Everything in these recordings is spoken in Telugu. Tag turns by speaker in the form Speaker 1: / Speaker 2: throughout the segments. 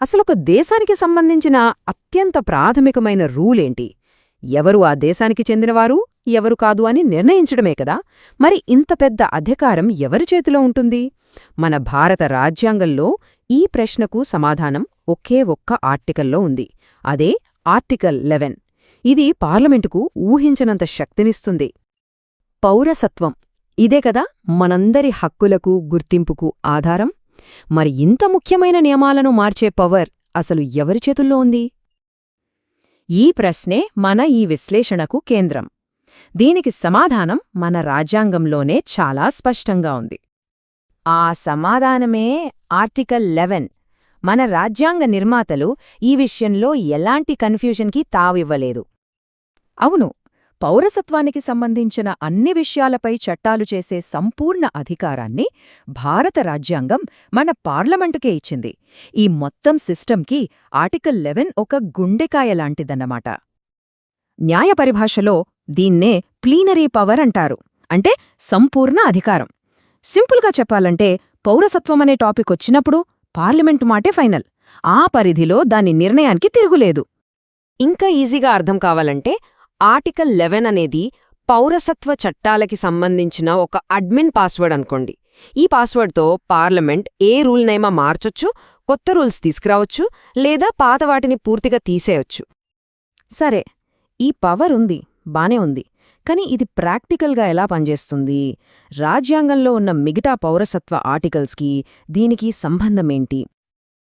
Speaker 1: అసలొక దేశానికి సంబంధించిన అత్యంత ప్రాథమికమైన రూలేంటి? ఎవరు ఆ దేశానికి చెందినవారు, ఎవరు కాదు అని నిర్ణయించడమే కదా. మరి ఇంత పెద్ద అధికారం ఎవరి చేతిలో ఉంటుంది? మన భారత రాజ్యాంగంలో ఈ ప్రశ్నకు సమాధానం ఒకే ఒక్క ఆర్టికల్లో ఉంది. అదే ఆర్టికల్ 11. ఇది పార్లమెంటుకు ఊహించనంత శక్తినిస్తుంది. పౌరసత్వం ఇదే కదా మనందరి హక్కులకు, గుర్తింపుకు ఆధారం. మరి ఇంత ముఖ్యమైన నియమాలను మార్చే పవర్ అసలు ఎవరి చేతుల్లో ఉంది? ఈ ప్రశ్నే మన ఈ విశ్లేషణకు కేంద్రం. దీనికి సమాధానం మన రాజ్యాంగంలోనే చాలా స్పష్టంగా ఉంది. ఆ సమాధానమే ఆర్టికల్ 11. మన రాజ్యాంగ నిర్మాతలు ఈ విషయంలో ఎలాంటి కన్ఫ్యూజన్కి తావివ్వలేదు. అవును, పౌరసత్వానికి సంబంధించిన అన్ని విషయాలపై చట్టాలు చేసే సంపూర్ణ అధికారాన్ని భారత రాజ్యాంగం మన పార్లమెంటుకే ఇచ్చింది. ఈ మొత్తం సిస్టంకి ఆర్టికల్ 11 ఒక గుండెకాయలాంటిదన్నమాట. న్యాయ పరిభాషలో దీన్నే ప్లీనరీ పవర్ అంటారు, అంటే సంపూర్ణ అధికారం. సింపుల్గా చెప్పాలంటే పౌరసత్వమనే టాపిక్ వచ్చినప్పుడు పార్లమెంటు మాటే ఫైనల్. ఆ పరిధిలో దాని నిర్ణయానికి తిరుగులేదు. ఇంకా ఈజీగా అర్థం కావాలంటే ఆర్టికల్ 11 అనేది పౌరసత్వ చట్టాలకి సంబంధించిన ఒక అడ్మిన్ పాస్వర్డ్ అనుకోండి. ఈ పాస్వర్డ్తో పార్లమెంట్ ఏ రూల్నైనా మార్చొచ్చు, కొత్త రూల్స్ తీసుకురావచ్చు, లేదా పాత వాటిని పూర్తిగా తీసేయొచ్చు. సరే, ఈ పవర్ ఉంది, బానే ఉంది. కానీ ఇది ప్రాక్టికల్గా ఎలా పనిచేస్తుంది? రాజ్యాంగంలో ఉన్న మిగతా పౌరసత్వ ఆర్టికల్స్కి దీనికి సంబంధమేంటి?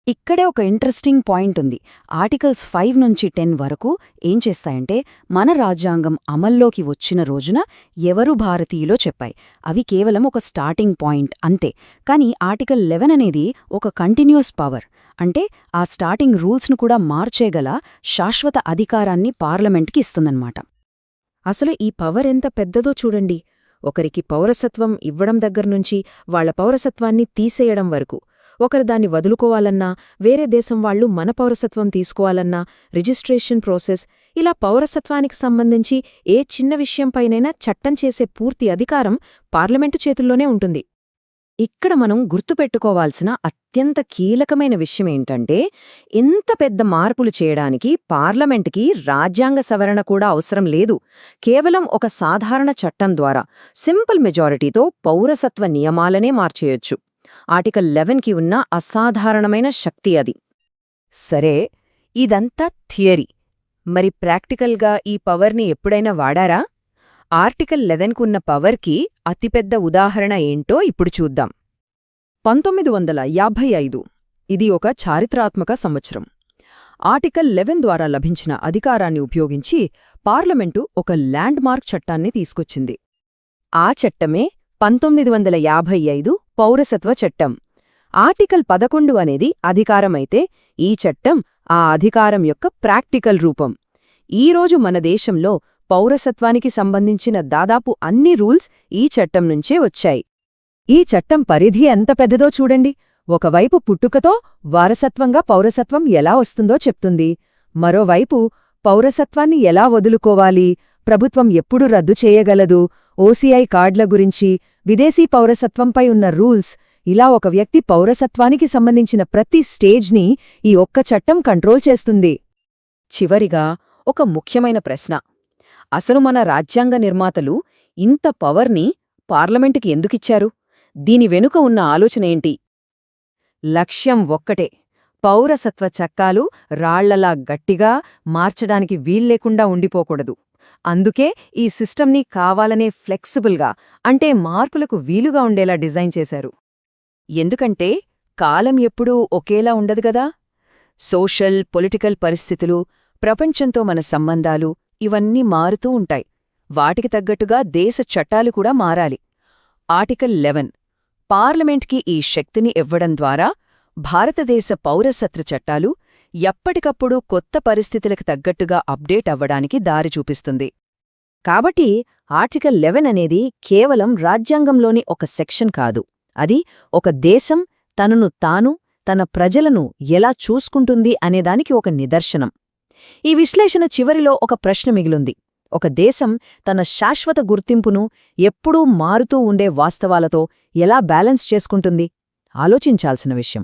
Speaker 1: ఇక్కడే ఒక ఇంట్రెస్టింగ్ పాయింట్ ఉంది. ఆర్టికల్స్ 5 నుంచి 10 వరకు ఏం చేస్తాయంటే మన రాజ్యాంగం అమల్లోకి వచ్చిన రోజున ఎవరు భారతీయులో చెప్పాయి. అవి కేవలం ఒక స్టార్టింగ్ పాయింట్ అంతే. కానీ ఆర్టికల్ 11 అనేది ఒక కంటిన్యూస్ పవర్. అంటే ఆ స్టార్టింగ్ రూల్స్ను కూడా మార్చేగల శాశ్వత అధికారాన్ని పార్లమెంట్కి ఇస్తుందన్నమాట. అసలు ఈ పవర్ ఎంత పెద్దదో చూడండి. ఒకరికి పౌరసత్వం ఇవ్వడం దగ్గర్నుంచి వాళ్ల పౌరసత్వాన్ని తీసేయడం వరకు, ఒకరు దాన్ని వదులుకోవాలన్నా, వేరే దేశం వాళ్లు మన పౌరసత్వం తీసుకోవాలన్నా, రిజిస్ట్రేషన్ ప్రాసెస్, ఇలా పౌరసత్వానికి సంబంధించి ఏ చిన్న విషయంపైనైనా చట్టం చేసే పూర్తి అధికారం పార్లమెంటు చేతుల్లోనే ఉంటుంది. ఇక్కడ మనం గుర్తుపెట్టుకోవాల్సిన అత్యంత కీలకమైన విషయమేంటంటే, ఇంత పెద్ద మార్పులు చేయడానికి పార్లమెంటుకి రాజ్యాంగ సవరణ కూడా అవసరం లేదు. కేవలం ఒక సాధారణ చట్టం ద్వారా సింపుల్ మెజారిటీతో పౌరసత్వ నియమాలనే మార్చేయొచ్చు. ఆర్టికల్ 11కి ఉన్న అసాధారణమైన శక్తి అది. సరే, ఇదంతా థియరీ. మరి ప్రాక్టికల్గా ఈ పవర్ని ఎప్పుడైనా వాడారా? ఆర్టికల్ 11కున్న పవర్కి అతిపెద్ద ఉదాహరణ ఏంటో ఇప్పుడు చూద్దాం. 1955 ఇది ఒక చారిత్రాత్మక సంవత్సరం. ఆర్టికల్ 11 ద్వారా లభించిన అధికారాన్ని ఉపయోగించి పార్లమెంటు ఒక ల్యాండ్ మార్క్ చట్టాన్ని తీసుకొచ్చింది. ఆ చట్టమే 1955 పౌరసత్వ చట్టం. ఆర్టికల్ 11 అనేది అధికారమైతే ఈ చట్టం ఆ అధికారం యొక్క ప్రాక్టికల్ రూపం. ఈరోజు మన దేశంలో పౌరసత్వానికి సంబంధించిన దాదాపు అన్ని రూల్స్ ఈ చట్టం నుంచే వచ్చాయి. ఈ చట్టం పరిధి ఎంత పెద్దదో చూడండి. ఒకవైపు పుట్టుకతో వారసత్వంగా పౌరసత్వం ఎలా వస్తుందో చెప్తుంది. మరోవైపు పౌరసత్వాన్ని ఎలా వదులుకోవాలి, ప్రభుత్వం ఎప్పుడు రద్దు చేయగలదు, ఓసీఐ కార్డుల గురించి, విదేశీ పౌరసత్వంపై ఉన్న రూల్స్, ఇలా ఒక వ్యక్తి పౌరసత్వానికి సంబంధించిన ప్రతి స్టేజ్ని ఈ ఒక్క చట్టం కంట్రోల్ చేస్తుంది. చివరిగా ఒక ముఖ్యమైన ప్రశ్న. అసలు మన రాజ్యాంగ నిర్మాతలు ఇంత పవర్ని పార్లమెంటుకి ఎందుకిచ్చారు? దీని వెనుక ఉన్న ఆలోచనేంటి? లక్ష్యం ఒక్కటే, పౌరసత్వ చట్టాలు రాళ్లలా గట్టిగా మార్చడానికి వీల్లేకుండా ఉండిపోకూడదు. అందుకే ఈ సిస్టమ్ని కావాలనే ఫ్లెక్సిబుల్గా, అంటే మార్పులకు వీలుగా ఉండేలా డిజైన్ చేశారు. ఎందుకంటే కాలం ఎప్పుడూ ఒకేలా ఉండదు గదా. సోషల్, పొలిటికల్ పరిస్థితులు, ప్రపంచంతో మన సంబంధాలు ఇవన్నీ మారుతూ ఉంటాయి. వాటికి తగ్గట్టుగా దేశ చట్టాలు కూడా మారాలి. ఆర్టికల్ 11 పార్లమెంట్కి ఈ శక్తిని ఇవ్వడం ద్వారా భారతదేశ పౌరసత్వ చట్టాలు ఎప్పటికప్పుడు కొత్త పరిస్థితులకు తగ్గట్టుగా అప్డేట్ అవ్వడానికి దారి చూపిస్తుంది. కాబట్టి ఆర్టికల్ 11 అనేది కేవలం రాజ్యాంగంలోని ఒక సెక్షన్ కాదు. అది ఒక దేశం తనను తాను, తన ప్రజలను ఎలా చూసుకుంటుంది అనేదానికి ఒక నిదర్శనం. ఈ విశ్లేషణ చివరిలో ఒక ప్రశ్న మిగిలుంది. ఒక దేశం తన శాశ్వత గుర్తింపును ఎప్పుడూ మారుతూ ఉండే వాస్తవాలతో ఎలా బ్యాలెన్స్ చేసుకుంటుంది? ఆలోచించాల్సిన విషయం.